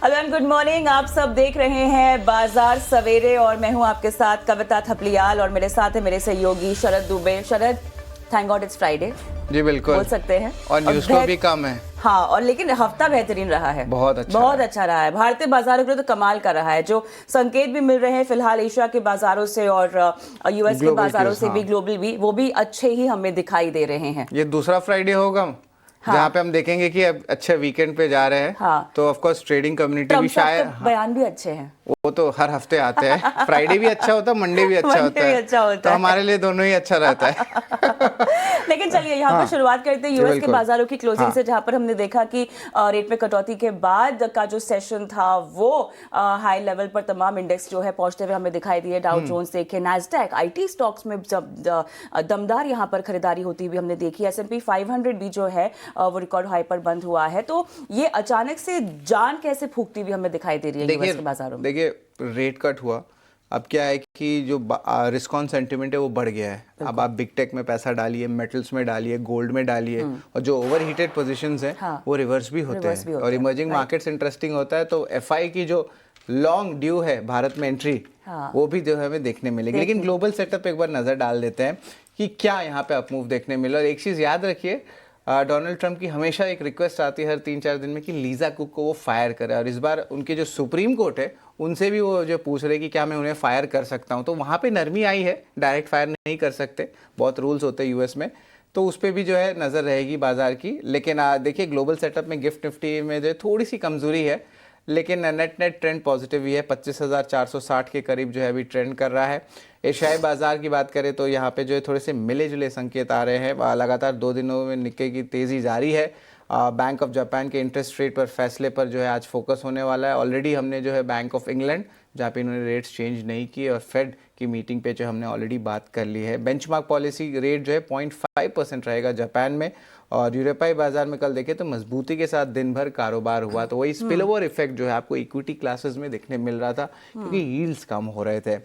Hello and good morning. आप सब देख रहे हैं बाजार सवेरे और मैं हूं आपके साथ कविता थपलियाल और मेरे साथ है मेरे सहयोगी शरद दुबे। शरद, थैंक गॉड इट्स फ्राइडे। जी बिल्कुल बोल सकते हैं और न्यूज़ को भी कम है। हाँ, और लेकिन हफ्ता बेहतरीन रहा है, बहुत अच्छा रहा है। भारतीय बाजारों के लिए तो कमाल कर रहा है। जो संकेत भी मिल रहे हैं फिलहाल एशिया के बाजारों से और यूएस के बाजारों से भी, ग्लोबल भी, वो भी अच्छे ही हमें दिखाई दे रहे हैं। ये दूसरा फ्राइडे होगा जहाँ पे हम देखेंगे कि अब अच्छे वीकेंड पे जा रहे हैं। तो ऑफ कोर्स ट्रेडिंग कम्युनिटी भी शायद बयान भी अच्छे हैं, वो तो हर हफ्ते आते हैं। फ्राइडे भी अच्छा होता है, मंडे भी अच्छा होता है, तो हमारे लिए दोनों ही अच्छा रहता है। लेकिन चलिए यहाँ पर शुरुआत करते हैं यूएस के बाजारों की क्लोजिंग से, जहाँ पर हमने देखा कि रेट में कटौती के बाद का जो सेशन था वो हाई लेवल पर तमाम इंडेक्स जो है पहुंचते हुए हमें दिखाई दिए। डाउ जोन्स देखे, नैस्डैक, आईटी स्टॉक्स में दमदार यहाँ पर खरीदारी होती हुई हमने देखी। S&P 500 भी जो है वो रिकॉर्ड हाई पर बंद हुआ है। तो ये अचानक से जान कैसे फूकती हुई हमें दिखाई दे रही है यूएस के बाजारों में? देखिए, रेट कट हुआ, अब क्या है कि जो रिस्क ऑन सेंटिमेंट है वो बढ़ गया है। अब आप बिग टेक में पैसा डालिए, मेटल्स में डालिए, गोल्ड में डालिए, और जो ओवर हीटेड पोजिशंस हैं वो रिवर्स भी होते हैं। और इमर्जिंग मार्केट्स इंटरेस्टिंग होता है, तो एफआई की जो लॉन्ग ड्यू है भारत में एंट्री, वो भी जो है हमें देखने मिलेगी। लेकिन ग्लोबल सेटअप एक बार नजर डाल देते हैं कि क्या यहाँ पे अपमूव देखने मिला। और एक चीज याद रखिए, डोनाल्ड ट्रंप की हमेशा एक रिक्वेस्ट आती है हर 3-4 दिन में कि लीजा कुक को वो फायर करे, और इस बार उनके जो सुप्रीम कोर्ट है उनसे भी वो जो पूछ रहे कि क्या मैं उन्हें फायर कर सकता हूं, तो वहां पे नरमी आई है। डायरेक्ट फायर नहीं कर सकते, बहुत रूल्स होते हैं यूएस में, तो उस पर भी जो है नज़र रहेगी बाजार की। लेकिन देखिए, ग्लोबल सेटअप में गिफ्ट निफ्टी में जो थोड़ी सी कमजोरी है, लेकिन नेट ट्रेंड पॉजिटिव ही है। 25,460 के करीब जो है अभी ट्रेंड कर रहा है। एशियाई बाजार की बात करें तो यहाँ पे जो है थोड़े से मिले जुले संकेत आ रहे हैं। लगातार 2 दिनों में निक्के की तेज़ी जारी है। बैंक ऑफ जापान के इंटरेस्ट रेट पर फैसले पर जो है आज फोकस होने वाला है। ऑलरेडी हमने जो है बैंक ऑफ इंग्लैंड, जहाँ पे इन्होंने रेट्स चेंज नहीं किए, और फेड की मीटिंग पे जो हमने ऑलरेडी बात कर ली है। बेंचमार्क पॉलिसी रेट जो है 0.5% रहेगा जापान में। और यूरोपीय बाजार में कल देखें तो मजबूती के साथ दिन भर कारोबार हुआ, तो वही स्पिलओवर इफेक्ट जो है आपको इक्विटी क्लासेस में देखने मिल रहा था, क्योंकि यील्ड्स कम हो रहे थे।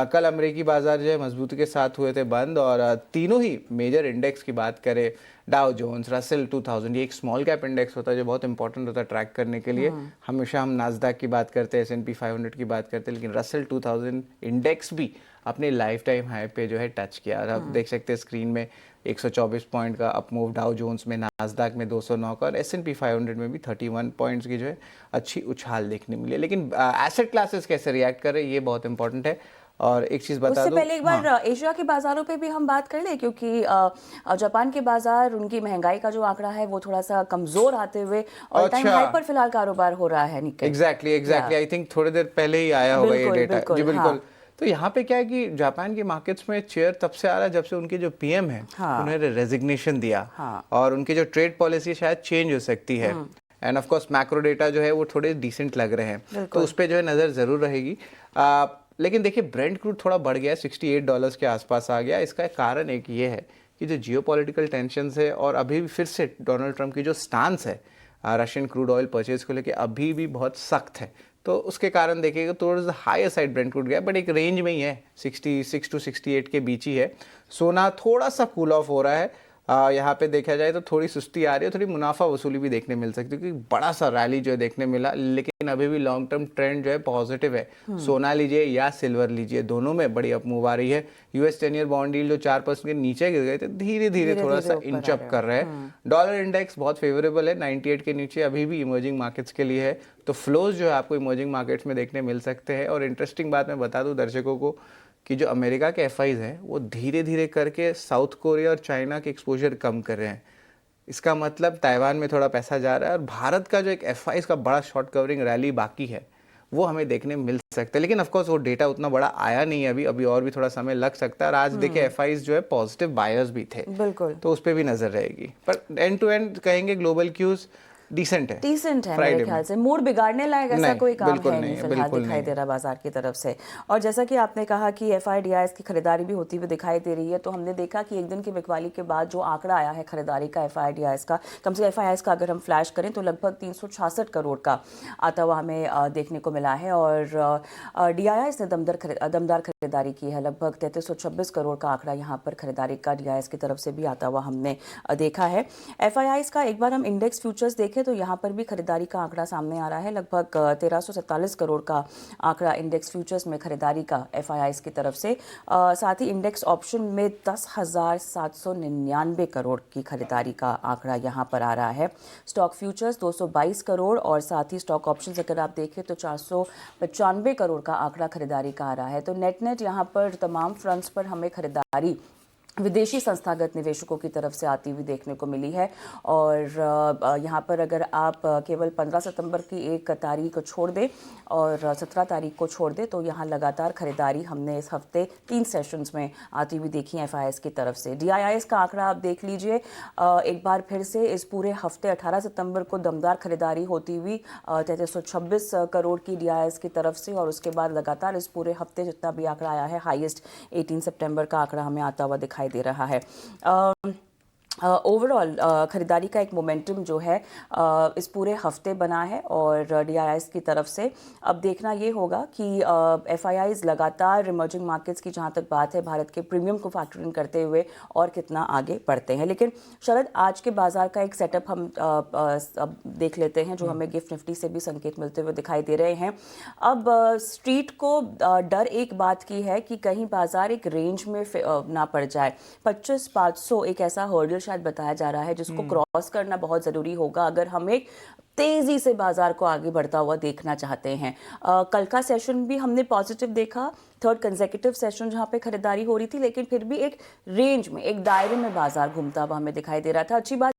कल अमेरिकी बाजार जो है मजबूती के साथ हुए थे बंद, और तीनों ही मेजर इंडेक्स की बात करें, डाउ जोन्स, रसेल 2000, ये एक स्मॉल कैप इंडेक्स होता है जो बहुत इंपॉर्टेंट होता है ट्रैक करने के लिए। हमेशा हम नास्डैक की बात करते हैं, S&P 500 की बात करते हैं, लेकिन रसेल 2000 इंडेक्स भी अपने लाइफ टाइम हाई पे जो है टच किया। और आप देख सकते हैं स्क्रीन में 124 पॉइंट का अपमूव डाउ जोन्स में, नास्डैक में 209 का, और S&P 500 में भी 31 पॉइंट्स की जो है अच्छी उछाल देखने मिली। लेकिन एसेट क्लासेस कैसे रिएक्ट कर रहे हैं ये बहुत इंपॉर्टेंट है। और एक चीज बता दूं, उससे पहले एक बार एशिया के बाजारों पे भी हम बात कर लें, क्योंकि जापान के बाजार, उनकी महंगाई का जो आंकड़ा है वो थोड़ा सा कमजोर आते हुए और टाइम हाई पर फिलहाल कारोबार हो रहा है। एग्जैक्टली आई थिंक थोड़ी देर पहले ही आया होगा ये डेटा। जी बिल्कुल। तो यहाँ पे क्या है कि जापान के मार्केट्स में चेयर तब से आ रहा है जब से उनके जो पीएम है उन्होंने रेजिग्नेशन दिया, और उनकी जो ट्रेड पॉलिसी शायद चेंज हो सकती है। End of course macro data जो है वो थोड़े डिसेंट लग रहे हैं, तो उस पर जो है नज़र ज़रूर रहेगी। लेकिन देखिए, ब्रेंट क्रूड थोड़ा बढ़ गया है, $68 के आसपास आ गया। इसका कारण एक ये है कि जो जियोपॉलिटिकल टेंशन्स है, और अभी भी फिर से डोनाल्ड ट्रंप की जो स्टांस है रशियन क्रूड ऑयल परचेज को लेके अभी भी बहुत सख्त है, तो उसके कारण देखिएगा थोड़ा हायर साइड ब्रेंट क्रूड गया, बट एक रेंज में ही है, 66 to 68 के बीच ही है। सोना थोड़ा सा कूल ऑफ हो रहा है। यहाँ पे देखा जाए तो थोड़ी सुस्ती आ रही है, थोड़ी मुनाफा वसूली भी देखने मिल सकती है, क्योंकि बड़ा सा रैली जो है देखने मिला। लेकिन अभी भी लॉन्ग टर्म ट्रेंड जो है पॉजिटिव है। सोना लीजिए या सिल्वर लीजिए, दोनों में बड़ी अपमूव आ रही है। यूएस 10 ईयर बॉन्ड यील्ड जो 4% के नीचे गिर गए थे, धीरे धीरे थोड़ा सा इंच अप कर रहे हैं। डॉलर इंडेक्स बहुत फेवरेबल है, 98 के नीचे अभी भी इमर्जिंग मार्केट्स के लिए है, तो फ्लोज जो है आपको इमर्जिंग मार्केट्स में देखने मिल सकते हैं। और इंटरेस्टिंग बात मैं बता दूं दर्शकों को कि जो अमेरिका के एफआईज हैं वो धीरे धीरे करके साउथ कोरिया और चाइना के एक्सपोजर कम कर रहे हैं। इसका मतलब ताइवान में थोड़ा पैसा जा रहा है, और भारत का जो एक एफआईज का बड़ा शॉर्ट कवरिंग रैली बाकी है वो हमें देखने मिल सकता है। लेकिन ऑफ कोर्स वो डेटा उतना बड़ा आया नहीं है अभी और भी थोड़ा समय लग सकता है। और आज देखिए एफआईज जो है पॉजिटिव बायर्स भी थे, बिल्कुल, तो उस पर भी नजर रहेगी। पर एंड टू एंड कहेंगे ग्लोबल क्यूज डिसेंट है मेरे ख्याल से। मूड बिगाड़ने लायक ऐसा कोई काम है नहीं फिलहाल दिखाई दे रहा बाजार की तरफ से। और जैसा कि आपने कहा कि एफआईडीआईएस की खरीदारी भी होती हुई दिखाई दे रही है, तो हमने देखा कि एक दिन की बिकवाली के बाद जो आंकड़ा आया है खरीदारी का एफआईडीआईएस का, कम से कम एफआईआईएस का अगर हम फ्लैश करें तो लगभग 366 करोड़ का आता हुआ हमें देखने को मिला है। और डीआईआईएस ने दमदार खरीदारी की है, लगभग 3326 करोड़ का आंकड़ा यहाँ पर खरीदारी का डीआईआईएस की तरफ से भी आता हुआ हमने देखा है। एफआईआईएस का एक बार हम इंडेक्स फ्यूचर्स देखें देखें तो यहाँ पर भी खरीदारी का आंकड़ा सामने आ रहा है। लगभग 1347 करोड़ का आंकड़ा इंडेक्स फ्यूचर्स में खरीदारी का FIIs की तरफ से। साथ ही इंडेक्स ऑप्शन में 10,799 करोड़ की खरीदारी का आंकड़ा यहाँ पर आ रहा है। स्टॉक फ्यूचर्स 222 करोड़ और साथ ही स्टॉक ऑप्शंस अगर आप देखें तो 495 करोड़ का आंकड़ा खरीदारी का आ रहा है। तो नेट यहाँ पर तमाम फ्रंट्स पर हमें खरीदारी विदेशी संस्थागत निवेशकों की तरफ से आती हुई देखने को मिली है। और यहाँ पर अगर आप केवल 15 सितंबर की एक तारीख को छोड़ दें और 17 तारीख को छोड़ दें तो यहाँ लगातार खरीदारी हमने इस हफ्ते 3 सेशंस में आती हुई देखी FIIs की तरफ से। DIIs का आंकड़ा आप देख लीजिए, एक बार फिर से इस पूरे हफ्ते 18 सितंबर को दमदार खरीदारी होती हुई 3326 करोड़ की DIIs की तरफ से, और उसके बाद लगातार इस पूरे हफ्ते जितना भी आंकड़ा आया है, हाईएस्ट 18 सितंबर का आंकड़ा हमें आता हुआ दिखाई दे रहा है। ओवरऑल खरीदारी का एक मोमेंटम जो है इस पूरे हफ्ते बना है और DIIs की तरफ से। अब देखना ये होगा कि FIIs लगातार इमर्जिंग मार्केट्स की जहाँ तक बात है भारत के प्रीमियम को फैक्टर इन करते हुए और कितना आगे बढ़ते हैं। लेकिन शरद, आज के बाजार का एक सेटअप हम अब देख लेते हैं जो हमें गिफ्ट निफ्टी से भी संकेत मिलते हुए दिखाई दे रहे हैं। अब स्ट्रीट को डर एक बात की है कि कहीं बाजार एक रेंज में ना पड़ जाए। 25,500 एक ऐसा हर्डल शायद बताया जा रहा है जिसको क्रॉस करना बहुत ज़रूरी होगा अगर हम एक तेज़ी से बाजार को आगे बढ़ता हुआ देखना चाहते हैं। कल का सेशन भी हमने पॉजिटिव देखा, थर्ड कंसेक्यूटिव सेशन जहां पे खरीदारी हो रही थी, लेकिन फिर भी एक रेंज में, एक दायरे में बाजार घूमता हुआ हमें दिखाई दे रहा था। अच्छी बात